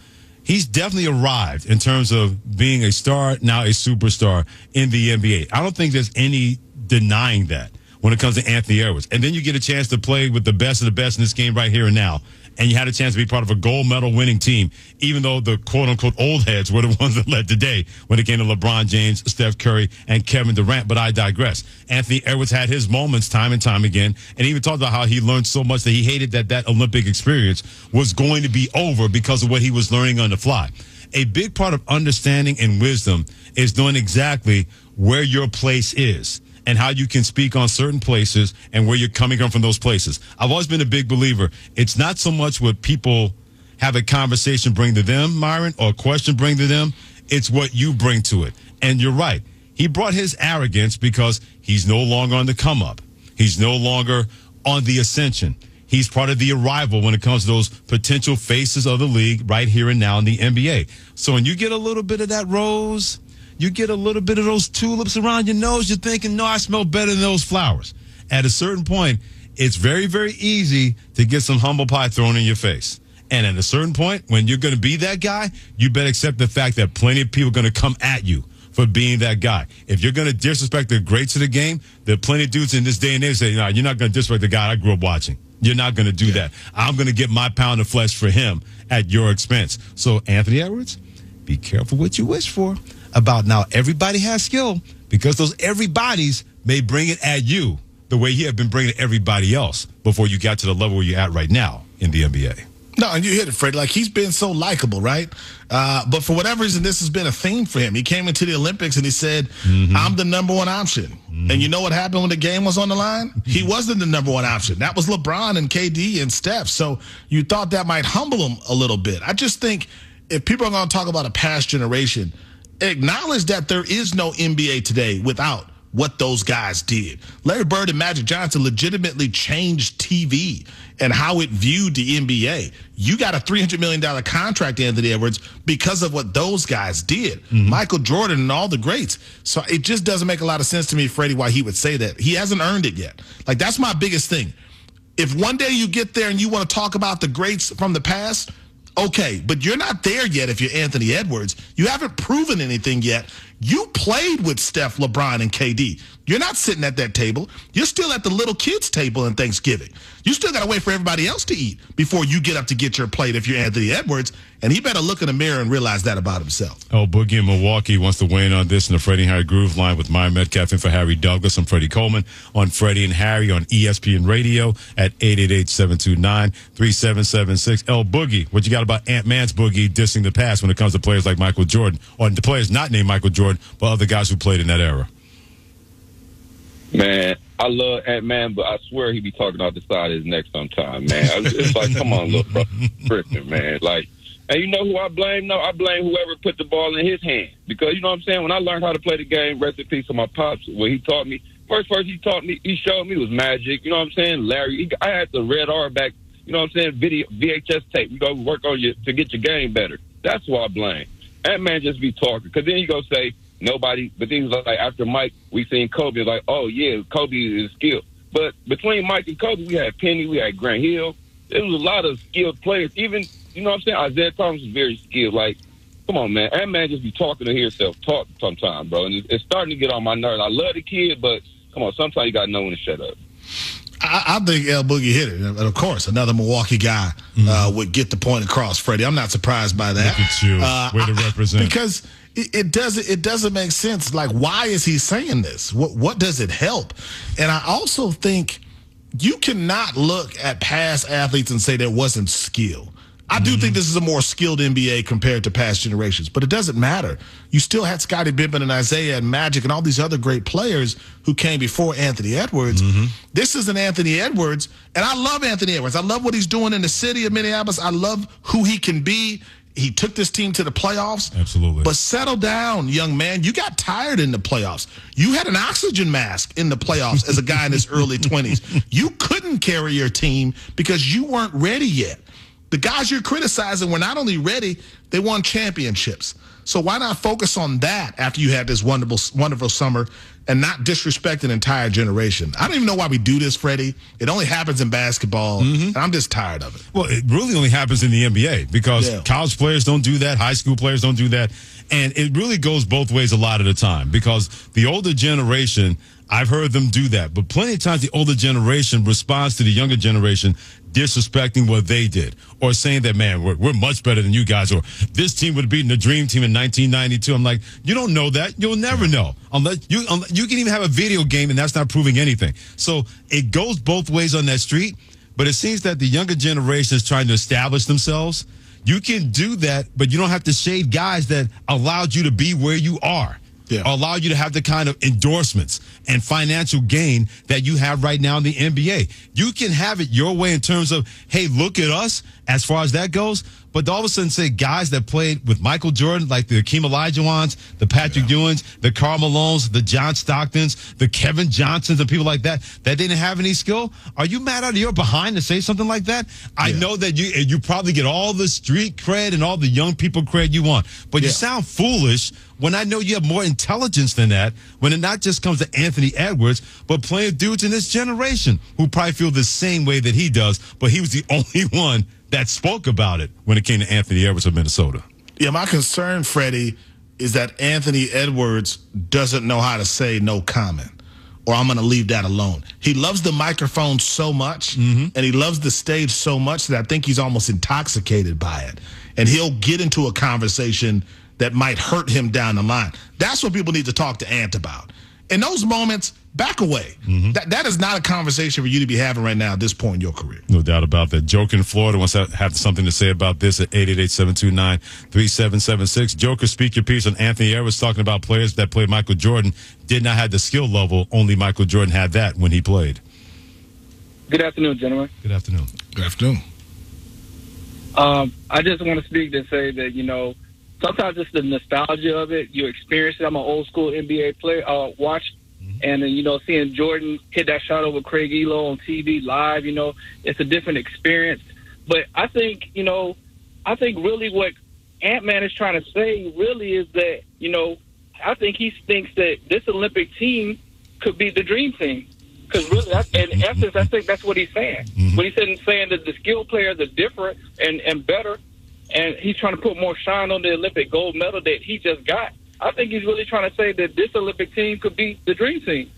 he's definitely arrived in terms of being a star, now a superstar in the NBA. I don't think there's any denying that when it comes to Anthony Edwards. And then you get a chance to play with the best of the best in this game right here and now. And you had a chance to be part of a gold medal winning team, even though the quote-unquote old heads were the ones that led the day when it came to LeBron James, Steph Curry, and Kevin Durant. But I digress. Anthony Edwards had his moments time and time again, and even talked about how he learned so much that he hated that Olympic experience was going to be over because of what he was learning on the fly. A big part of understanding and wisdom is knowing exactly where your place is and how you can speak on certain places and where you're coming from those places. I've always been a big believer. It's not so much what people have a conversation bring to them, Myron, or a question bring to them. It's what you bring to it. And you're right. He brought his arrogance because he's no longer on the come up. He's no longer on the ascension. He's part of the arrival when it comes to those potential faces of the league right here and now in the NBA. So when you get a little bit of that rose, you get a little bit of those tulips around your nose, you're thinking, no, I smell better than those flowers. At a certain point, it's very, very easy to get some humble pie thrown in your face. And at a certain point, when you're going to be that guy, you better accept the fact that plenty of people are going to come at you for being that guy. If you're going to disrespect the greats of the game, there are plenty of dudes in this day and age say, no, you're not going to disrespect the guy I grew up watching. You're not going to do that. I'm going to get my pound of flesh for him at your expense. So, Anthony Edwards, be careful what you wish for. About now, everybody has skill because those everybody's may bring it at you the way he had been bringing it everybody else before you got to the level where you're at right now in the NBA. No, and you hit it, Fred. Like, he's been so likable, right? But for whatever reason, this has been a theme for him. He came into the Olympics and he said, I'm the number one option. And you know what happened when the game was on the line? He wasn't the number one option. That was LeBron and KD and Steph. So you thought that might humble him a little bit. I just think if people are going to talk about a past generation, acknowledge that there is no NBA today without what those guys did. Larry Bird and Magic Johnson legitimately changed TV and how it viewed the NBA. You got a $300 million contract, Anthony Edwards, because of what those guys did. Michael Jordan and all the greats. So it just doesn't make a lot of sense to me, Freddie, why he would say that. He hasn't earned it yet. Like, that's my biggest thing. If one day you get there and you want to talk about the greats from the past, okay, but you're not there yet if you're Anthony Edwards. You haven't proven anything yet. You played with Steph, LeBron, and KD. You're not sitting at that table. You're still at the little kids' table in Thanksgiving. You still got to wait for everybody else to eat before you get up to get your plate if you're Anthony Edwards, and he better look in the mirror and realize that about himself. Oh, Boogie in Milwaukee wants to weigh in on this in the Freddie and Harry Groove line with Myron Metcalf and for Harry Douglas. I'm Freddie Coleman on Freddie and Harry on ESPN Radio at 888-729-3776. El Boogie, what you got about Ant-Man's Boogie dissing the past when it comes to players like Michael Jordan, or the players not named Michael Jordan, but other guys who played in that era? Man, I love Ant-Man, but I swear he be talking out the side of his neck sometime, man. It's like, come on, little bro. Freaking, man. Like, and you know who I blame? No, I blame whoever put the ball in his hand. Because, you know what I'm saying? When I learned how to play the game, rest in peace to my pops, what he taught me, first he taught me, he showed me was magic. You know what I'm saying? Larry, I had the red R back, you know what I'm saying? VHS tape. You go work on you to get your game better. That's who I blame. Ant-Man just be talking. Because then you go say, nobody, but then like after Mike, we seen Kobe. Like, oh yeah, Kobe is skilled. But between Mike and Kobe, we had Penny, we had Grant Hill. There was a lot of skilled players. Even, you know what I'm saying? Isaiah Thomas is very skilled. Like, come on, man. That man just be talking to hear himself talk sometimes, bro. And it's starting to get on my nerves. I love the kid, but come on, sometimes you got to know when to shut up. I think El Boogie hit it. And of course, another Milwaukee guy would get the point across, Freddie. I'm not surprised by that. Look at you. Way to represent. Because it doesn't make sense. Like, why is he saying this? What does it help? And I also think you cannot look at past athletes and say there wasn't skill. I do think this is a more skilled NBA compared to past generations, but it doesn't matter. You still had Scottie Pippen and Isaiah and Magic and all these other great players who came before Anthony Edwards. This is an Anthony Edwards, and I love Anthony Edwards. I love what he's doing in the city of Minneapolis. I love who he can be. He took this team to the playoffs. Absolutely. But settle down, young man. You got tired in the playoffs. You had an oxygen mask in the playoffs as a guy in his early 20s. You couldn't carry your team because you weren't ready yet. The guys you're criticizing were not only ready, they won championships. So why not focus on that after you had this wonderful summer and not disrespect an entire generation? I don't even know why we do this, Freddie. It only happens in basketball, and I'm just tired of it. Well, it really only happens in the NBA because college players don't do that, high school players don't do that, and it really goes both ways a lot of the time because the older generation, I've heard them do that, but plenty of times the older generation responds to the younger generation disrespecting what they did or saying that, man, we're much better than you guys, or this team would have beaten the Dream Team in 1992. I'm like, you don't know that. You'll never know. Unless you can even have a video game and that's not proving anything. So it goes both ways on that street, but it seems that the younger generation is trying to establish themselves. You can do that, but you don't have to shade guys that allowed you to be where you are. Allow you to have the kind of endorsements and financial gain that you have right now in the NBA. You can have it your way in terms of, hey, look at us as far as that goes. But all of a sudden say guys that played with Michael Jordan, like the Akeem Olajuwons, the Patrick Ewings, the Karl Malones, the John Stocktons, the Kevin Johnsons, and people like that didn't have any skill. Are you mad out of your behind to say something like that? I know that you probably get all the street cred and all the young people cred you want, but you sound foolish when I know you have more intelligence than that, when it not just comes to Anthony Edwards, but playing dudes in this generation who probably feel the same way that he does, but he was the only one that spoke about it when it came to Anthony Edwards of Minnesota. Yeah, my concern, Freddie, is that Anthony Edwards doesn't know how to say no comment, or I'm going to leave that alone. He loves the microphone so much, and he loves the stage so much that I think he's almost intoxicated by it. And he'll get into a conversation that might hurt him down the line. That's what people need to talk to Ant about. In those moments, back away. That is not a conversation for you to be having right now at this point in your career. No doubt about that. Joker in Florida wants to have something to say about this at 888-729-3776. Joker, speak your piece on Anthony Edwards talking about players that played Michael Jordan did not have the skill level. Only Michael Jordan had that when he played. Good afternoon, gentlemen. Good afternoon. Good afternoon. I just want to speak to say that, sometimes it's the nostalgia of it. You experience it. I'm an old school NBA player, watch, and then, seeing Jordan hit that shot over Craig Elo on TV live, it's a different experience. But I think really what Ant-Man is trying to say really is that, I think he thinks that this Olympic team could be the dream team. Because really, in essence, I think that's what he's saying. What he's saying that the skilled players are different and better, and he's trying to put more shine on the Olympic gold medal that he just got. I think he's really trying to say that this Olympic team could be the dream team.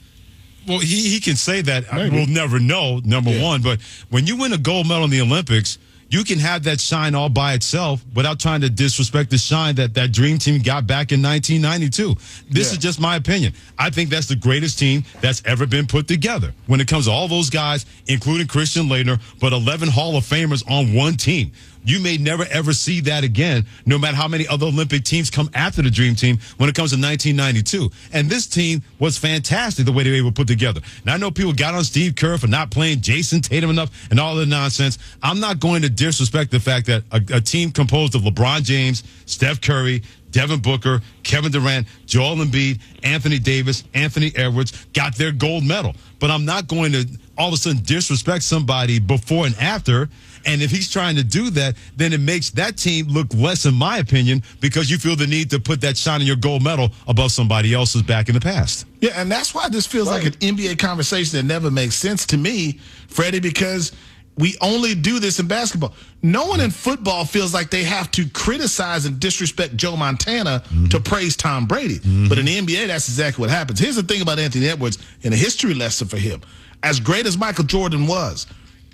Well, he can say that. We'll never know, number one. But when you win a gold medal in the Olympics, you can have that shine all by itself without trying to disrespect the shine that Dream Team got back in 1992. This is just my opinion. I think that's the greatest team that's ever been put together. When it comes to all those guys, including Christian Laettner, but 11 Hall of Famers on one team. You may never, ever see that again, no matter how many other Olympic teams come after the Dream Team when it comes to 1992. And this team was fantastic the way they were able to put together. Now, I know people got on Steve Kerr for not playing Jason Tatum enough and all the nonsense. I'm not going to disrespect the fact that a team composed of LeBron James, Steph Curry, Devin Booker, Kevin Durant, Joel Embiid, Anthony Davis, Anthony Edwards got their gold medal. But I'm not going to all of a sudden disrespect somebody before and after. And if he's trying to do that, then it makes that team look less, in my opinion, because you feel the need to put that shine in your gold medal above somebody else's back in the past. Yeah, and that's why this feels like an NBA conversation that never makes sense to me, Freddie, because we only do this in basketball. No one in football feels like they have to criticize and disrespect Joe Montana to praise Tom Brady. But in the NBA, that's exactly what happens. Here's the thing about Anthony Edwards, and a history lesson for him. As great as Michael Jordan was,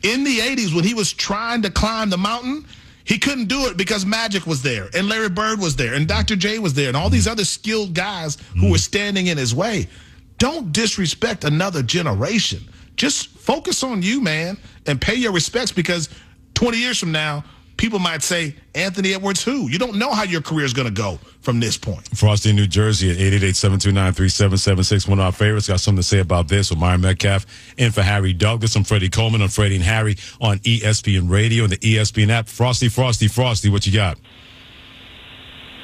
in the 80s, when he was trying to climb the mountain, he couldn't do it because Magic was there, and Larry Bird was there, and Dr. J was there, and all these other skilled guys who were standing in his way. Don't disrespect another generation. Just focus on you, man, and pay your respects, because 20 years from now, people might say, Anthony Edwards who? You don't know how your career is going to go from this point. Frosty in New Jersey at 888-729-3776. One of our favorites got something to say about this with Myron Metcalf in for Harry Douglas. I'm Freddie Coleman on Freddie and Harry on ESPN Radio and the ESPN app. Frosty, what you got?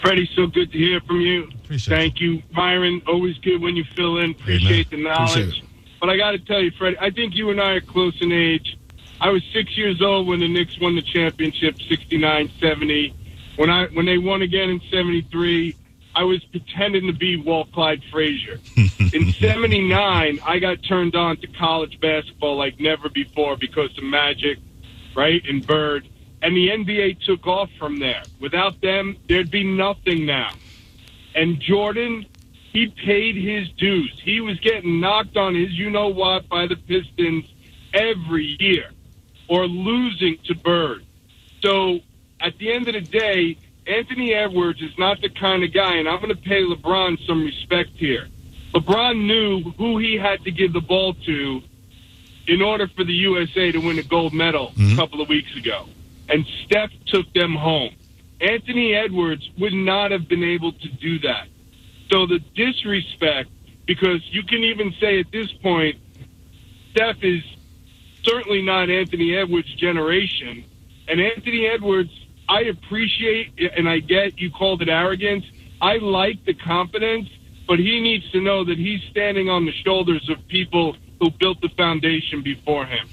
Freddie, so good to hear from you. Thank you. Myron, always good when you fill in. Appreciate the knowledge. But I got to tell you, Freddie, I think you and I are close in age. I was 6 years old when the Knicks won the championship, 69-70. When they won again in 73, I was pretending to be Walt Clyde Frazier. In 79, I got turned on to college basketball like never before because of Magic, right, and Bird. And the NBA took off from there. Without them, there'd be nothing now. And Jordan, he paid his dues. He was getting knocked on his you-know-what by the Pistons every year or losing to Bird. So at the end of the day, Anthony Edwards is not the kind of guy, and I'm going to pay LeBron some respect here. LeBron knew who he had to give the ball to in order for the USA to win a gold medal a couple of weeks ago. And Steph took them home. Anthony Edwards would not have been able to do that. So the disrespect, because you can even say at this point, Steph is certainly not Anthony Edwards' generation. And Anthony Edwards, I appreciate, and I get you called it arrogance. I like the confidence, but he needs to know that he's standing on the shoulders of people who built the foundation before him.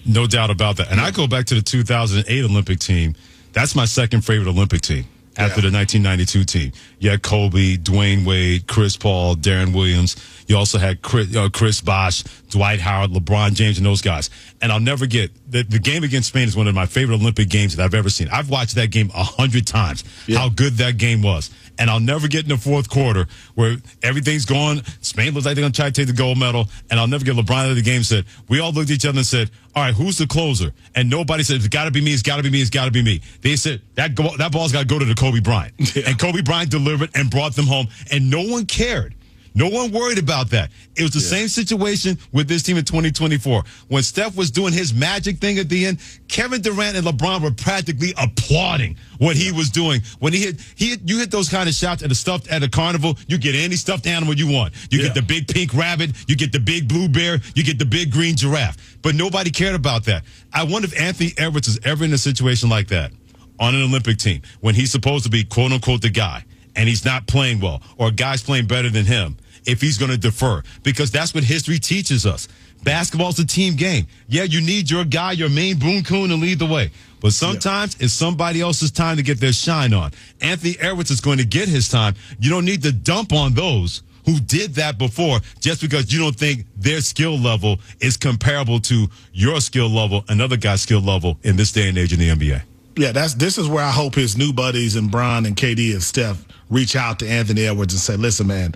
No doubt about that. And I go back to the 2008 Olympic team. That's my second favorite Olympic team after the 1992 team. You had Kobe, Dwayne Wade, Chris Paul, Darren Williams. You also had Chris Bosh, Dwight Howard, LeBron James, and those guys. And I'll never get the game against Spain is one of my favorite Olympic games that I've ever seen. I've watched that game 100 times, how good that game was. And I'll never get in the fourth quarter where everything's going. Spain looks like they're going to try to take the gold medal. And I'll never get LeBron out of the game said, we all looked at each other and said, all right, who's the closer? And nobody said, it's got to be me, it's got to be me, it's got to be me. They said, that ball's got to go to the Kobe Bryant. And Kobe Bryant delivered and brought them home. And no one cared. No one worried about that. It was the same situation with this team in 2024. When Steph was doing his magic thing at the end, Kevin Durant and LeBron were practically applauding what he was doing. When you hit those kind of shots at a carnival, you get any stuffed animal you want. You get the big pink rabbit, you get the big blue bear, you get the big green giraffe. But nobody cared about that. I wonder if Anthony Edwards is ever in a situation like that on an Olympic team when he's supposed to be quote unquote the guy and he's not playing well or a guy's playing better than him. If he's going to defer, because that's what history teaches us. Basketball's a team game. Yeah, you need your guy, your main boon coon to lead the way. But sometimes it's somebody else's time to get their shine on. Anthony Edwards is going to get his time. You don't need to dump on those who did that before just because you don't think their skill level is comparable to your skill level, another guy's skill level in this day and age in the NBA. Yeah, this is where I hope his new buddies and Bron and KD and Steph reach out to Anthony Edwards and say, listen, man,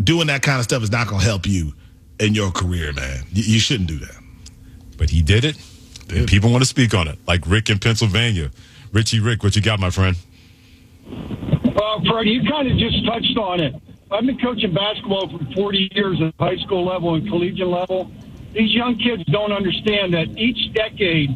doing that kind of stuff is not going to help you in your career, man. You shouldn't do that. But he did it, and people want to speak on it, like Rick in Pennsylvania. Richie Rick, what you got, my friend? Well, Freddie, you kind of just touched on it. I've been coaching basketball for 40 years at high school level and collegiate level. These young kids don't understand that each decade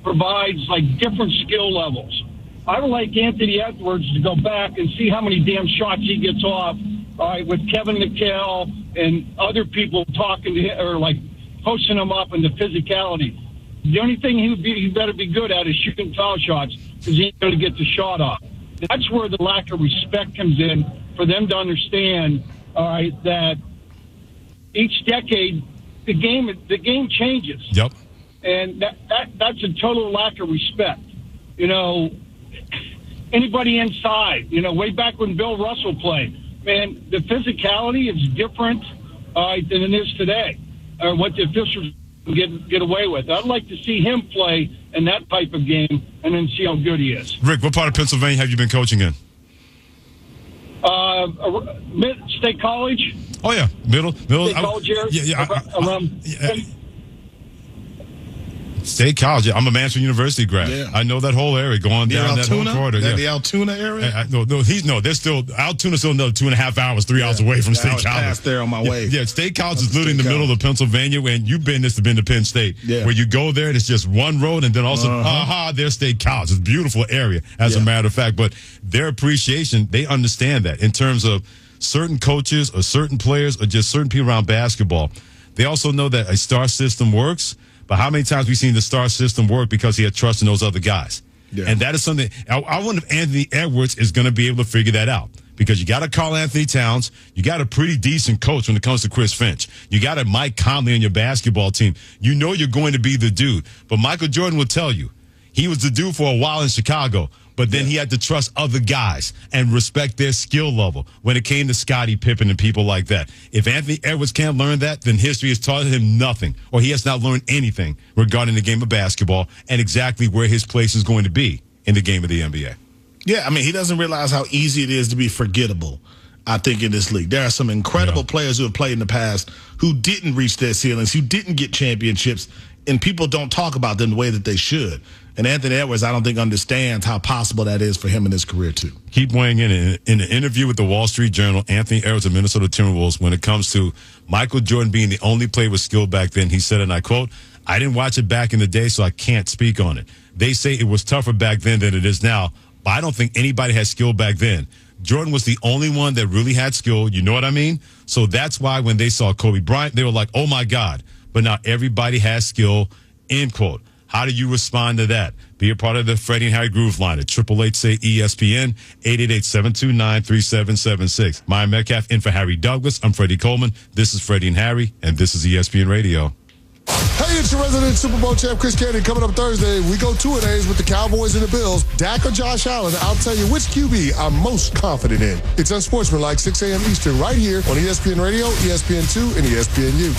provides, like, different skill levels. I would like Anthony Edwards to go back and see how many damn shots he gets off. All right, with Kevin McHale and other people talking to him or like posting him up in the physicality. The only thing he better be good at is shooting foul shots because he ain't going to get the shot off. That's where the lack of respect comes in for them to understand. All right, that each decade the game changes. Yep. And that's a total lack of respect. You know, anybody inside. You know, way back when Bill Russell played. Man, the physicality is different than it is today, or what the officials get away with. I'd like to see him play in that type of game and then see how good he is. Rick, what part of Pennsylvania have you been coaching in? State College. Oh, yeah. Middle. State College here. State College. I'm a Mansfield University grad. Yeah. I know that whole area going down that whole corridor. The Altoona area? They're still Altoona's still another 2.5 hours, 3 hours away from State College. I passed there on my way. Yeah, State College is literally in the middle of Pennsylvania, and you've been to Penn State, where you go there and it's just one road, and then also, there's State College. It's a beautiful area, as a matter of fact. But their appreciation, they understand that in terms of certain coaches or certain players or just certain people around basketball. They also know that a star system works. But how many times we've seen the star system work because he had trust in those other guys? Yeah. And that is something I wonder if Anthony Edwards is going to be able to figure that out. because you got a Karl Anthony Towns. You got a pretty decent coach when it comes to Chris Finch. You got a Mike Conley on your basketball team. You know you're going to be the dude. But Michael Jordan will tell you, he was the dude for a while in Chicago, but then he had to trust other guys and respect their skill level when it came to Scottie Pippen and people like that. If Anthony Edwards can't learn that, then history has taught him nothing, or he has not learned anything regarding the game of basketball and exactly where his place is going to be in the game of the NBA. Yeah, I mean, he doesn't realize how easy it is to be forgettable, I think, in this league. There are some incredible players who have played in the past who didn't reach their ceilings, who didn't get championships, and people don't talk about them the way that they should. And Anthony Edwards, I don't think, understands how possible that is for him in his career, too. Keep weighing in. In an interview with the Wall Street Journal, Anthony Edwards of Minnesota Timberwolves, when it comes to Michael Jordan being the only player with skill back then, he said, and I quote, "I didn't watch it back in the day, so I can't speak on it. They say it was tougher back then than it is now, but I don't think anybody had skill back then. Jordan was the only one that really had skill. You know what I mean? So that's why when they saw Kobe Bryant, they were like, oh, my God. But now everybody has skill," end quote. How do you respond to that? Be a part of the Freddie and Harry Groove line at 888-SAY-ESPN, 888-729-3776. Maya Metcalf in for Harry Douglas. I'm Freddie Coleman. This is Freddie and Harry, and this is ESPN Radio. Hey, it's your resident Super Bowl champ, Chris Candy. Coming up Thursday, we go 2-a-days with the Cowboys and the Bills. Dak or Josh Allen, I'll tell you which QB I'm most confident in. It's Unsportsmanlike, 6 a.m. Eastern, right here on ESPN Radio, ESPN2, and ESPNU.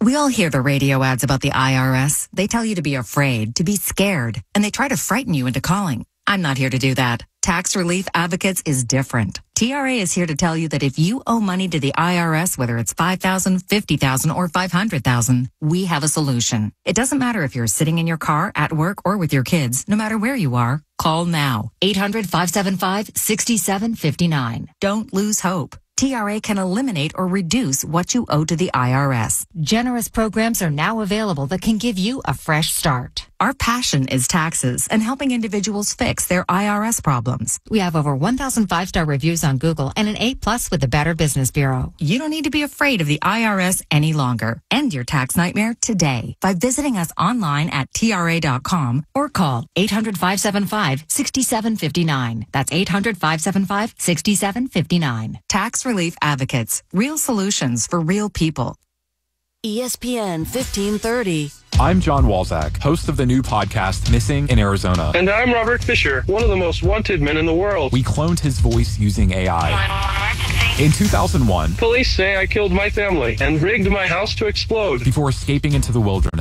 We all hear the radio ads about the IRS. They tell you to be afraid, to be scared, and they try to frighten you into calling. I'm not here to do that. Tax Relief Advocates is different. TRA is here to tell you that if you owe money to the IRS, whether it's $5,000, $50,000, or $500,000, we have a solution. It doesn't matter if you're sitting in your car, at work, or with your kids. No matter where you are, call now. 800-575-6759. Don't lose hope. TRA can eliminate or reduce what you owe to the IRS. Generous programs are now available that can give you a fresh start. Our passion is taxes and helping individuals fix their IRS problems. We have over 1,000 5-star reviews on Google and an A+ with the Better Business Bureau. You don't need to be afraid of the IRS any longer. End your tax nightmare today by visiting us online at TRA.com or call 800-575-6759. That's 800-575-6759. Tax Relief Advocates. Real solutions for real people. ESPN 1530. I'm John Walzak, host of the new podcast, Missing in Arizona. And I'm Robert Fisher, one of the most wanted men in the world. We cloned his voice using AI. In 2001, police say I killed my family and rigged my house to explode. Before escaping into the wilderness,